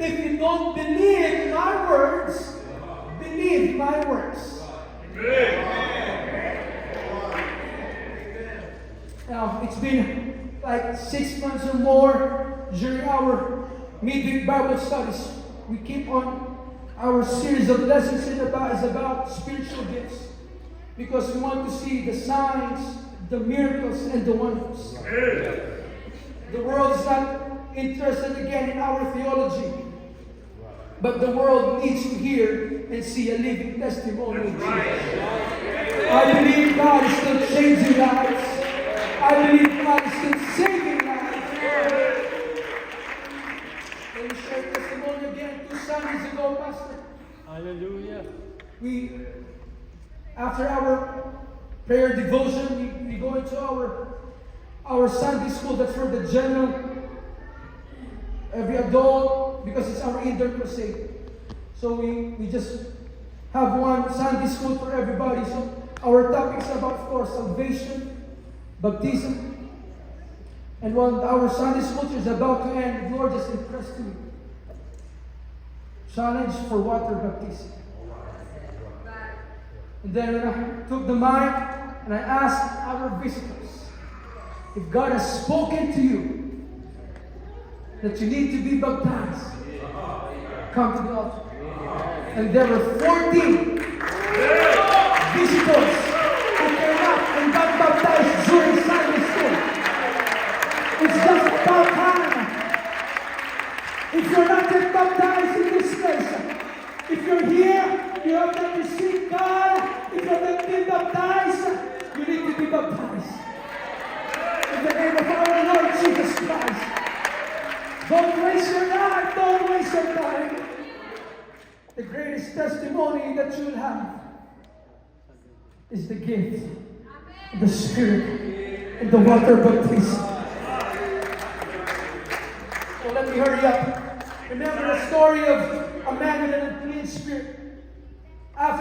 if you don't believe my words, believe my works. Now, it's been like 6 months or more during our midweek Bible studies. We keep on our series of lessons is about spiritual gifts. Because we want to see the signs, the miracles, and the wonders. The world is not interested again in our theology. But the world needs to hear and see a living testimony of Jesus. I believe God is still changing lives. I believe God is still saving lives. Let me share testimony again. 2 Sundays ago, Pastor. Hallelujah. After our prayer devotion, we go into our Sunday school. That's for the general, every adult, because it's our indoor crusade. So we just have one Sunday school for everybody. So our topics are about, of course, salvation, baptism. And when our Sunday school is about to end, the Lord just impressed me. Challenge for water baptism. And then when I took the mic and I asked our visitors, if God has spoken to you that you need to be baptized, come to the altar. And there were 14 visitors who came up and got baptized during Sunday school. It's just about time. If you're not yet baptized in this place, if you're here, you have not received God. If you have not been baptized, you need to be baptized. In the name of our Lord Jesus Christ. Don't waste your life. Don't waste your time. The greatest testimony that you'll have is the gift of the Spirit and the water baptism. So let me hurry up. Remember the story of a man with an unclean spirit. After